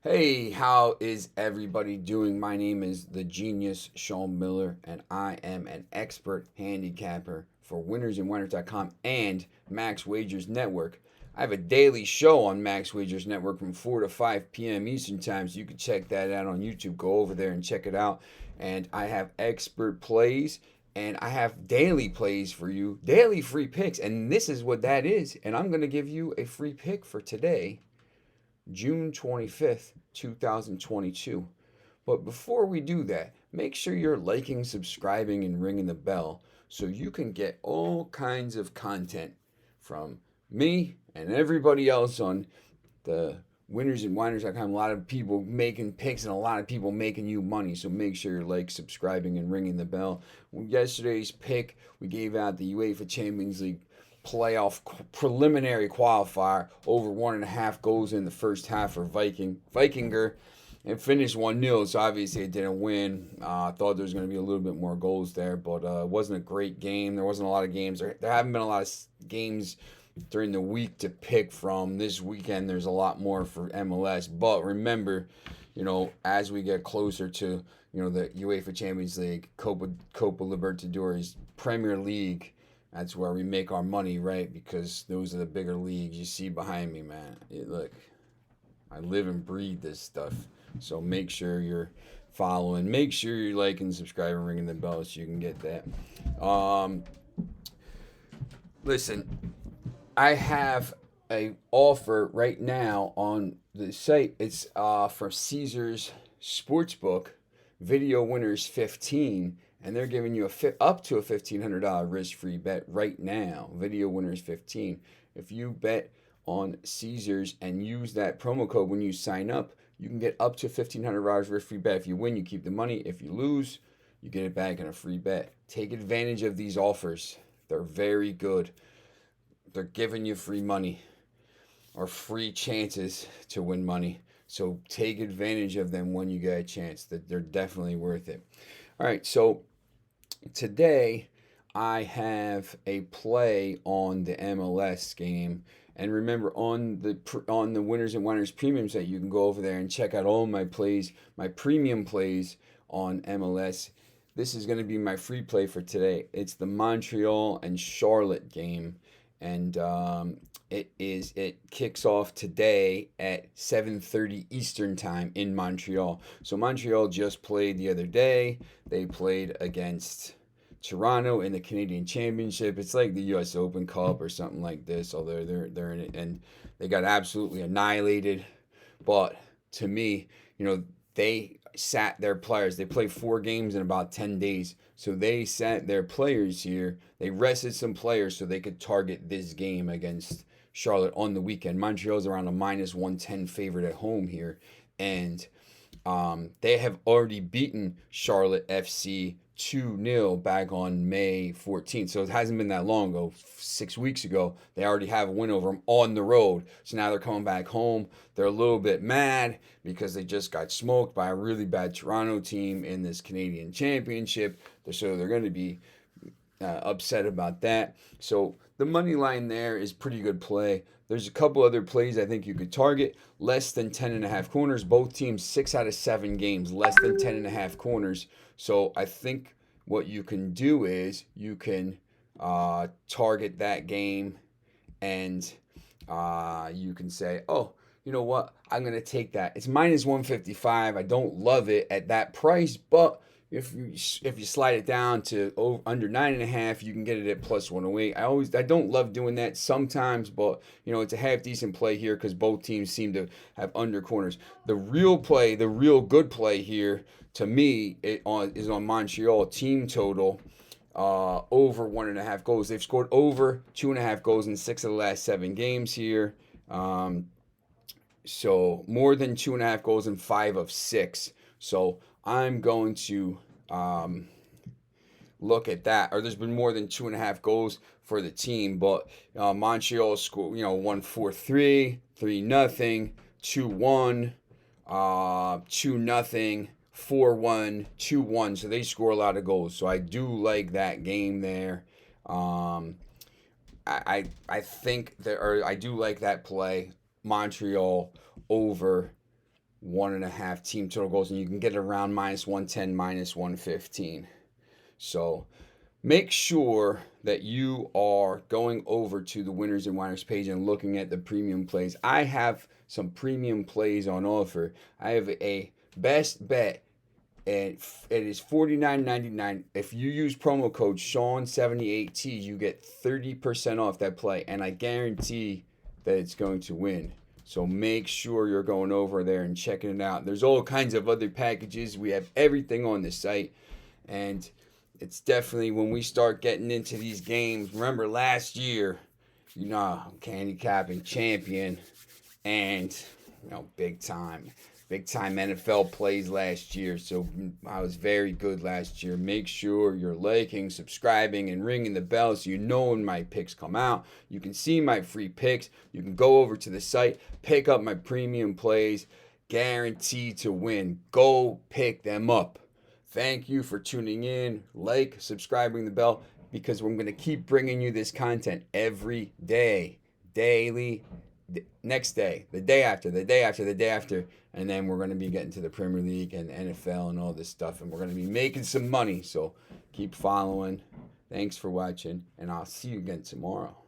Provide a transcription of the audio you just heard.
Hey, how is everybody doing? My name is the genius Sean Miller, and I am an expert handicapper for winnersandwhiners.com and Max Wagers Network. I have a daily show on Max Wagers Network from 4 to 5 p.m. Eastern Time, so you can check that out on YouTube. Go over there and check it out. And I have expert plays, and I have daily plays for you, daily free picks, and this is what that is. And I'm going to give you a free pick for today, June 25th, 2022. But before we do that, make sure you're liking, subscribing, and ringing the bell so you can get all kinds of content from me and everybody else on the winnersandwhiners.com. A lot of people making picks and a lot of people making you money. So make sure you're subscribing, and ringing the bell. Yesterday's pick, we gave out the UEFA Champions League playoff preliminary qualifier. Over 1.5 goals in the first half for Vikinger. It finished 1-0, so obviously it didn't win. I thought there was going to be a little bit more goals there, but it wasn't a great game. There wasn't a lot of games. There haven't been a lot of games during the week to pick from. This weekend, there's a lot more for MLS. But remember, as we get closer to, the UEFA Champions League, Copa Libertadores, Premier League, that's where we make our money, right? Because those are the bigger leagues. You see behind me, man. Look, I live and breathe this stuff. So make sure you're following. Make sure you're liking, subscribing, ringing the bell so you can get that. Listen, I have a offer right now on the site. It's for Caesars Sportsbook, Video Winners 15, and they're giving you up to a $1,500 risk-free bet right now. Video Winners 15. If you bet on Caesars and use that promo code when you sign up, you can get up to $1,500 risk-free bet. If you win, you keep the money. If you lose, you get it back in a free bet. Take advantage of these offers. They're very good. They're giving you free money or free chances to win money. So take advantage of them when you get a chance. That they're definitely worth it. All right, so today I have a play on the MLS game. And remember, on the Winners and Whiners premium site, you can go over there and check out all my plays, my premium plays on MLS. This is going to be my free play for today. It's the Montreal and Charlotte game, and it kicks off today at 7:30 Eastern time in Montreal. So Montreal just played the other day. They played against Toronto in the Canadian Championship. It's like the U.S. Open Cup or something like this, although they're in it, and they got absolutely annihilated. But to me, they sat their players. They played 4 games in about 10 days. So they sat their players here. They rested some players so they could target this game against Charlotte on the weekend. Montreal's around a -110 favorite at home here. And they have already beaten Charlotte FC 2-0 back on May 14th. So it hasn't been that long ago. 6 weeks ago, they already have a win over them on the road. So now they're coming back home. They're a little bit mad because they just got smoked by a really bad Toronto team in this Canadian Championship. So they're going to be upset about that. So the money line there is pretty good play. There's a couple other plays I think you could target. Less than 10.5 corners. Both teams 6 out of 7 games less than 10.5 corners. So I think what you can do is you can target that game, and you can say, oh, you know what? I'm going to take that. It's -155. I don't love it at that price, but if you slide it down to under 9.5, you can get it at +108. I don't love doing that sometimes, but it's a half decent play here because both teams seem to have under corners. The real play, the real good play here to me is on Montreal team total. Over 1.5 goals. They've scored over 2.5 goals in 6 of the last 7 games here. So more than 2.5 goals in 5 of 6. So I'm going to look at that. Or there's been more than 2.5 goals for the team, but Montreal scored, 1-4-3, 3-0, 2-1, 2-0, 4-1, 2-1. So they score a lot of goals. So I do like that game there. I think I do like that play. Montreal over 1.5 team total goals, and you can get it around -110, -115. So make sure that you are going over to the Winners and Whiners page and looking at the premium plays. I have some premium plays on offer. I have a best bet, and it is $49.99. If you use promo code Sean78T, you get 30% off that play, and I guarantee that it's going to win. So make sure you're going over there and checking it out. There's all kinds of other packages. We have everything on the site, and it's definitely, when we start getting into these games, remember last year, handicapping champion, and big time NFL plays last year. So I was very good last year. Make sure you're liking, subscribing, and ringing the bell so you know when my picks come out. You can see my free picks. You can go over to the site, pick up my premium plays, guaranteed to win. Go pick them up. Thank you for tuning in. Like, subscribing the bell, because we're going to keep bringing you this content every day, daily, next day, the day after, the day after, the day after, and then we're going to be getting to the Premier League and NFL and all this stuff, and we're going to be making some money. So keep following. Thanks for watching, and I'll see you again tomorrow.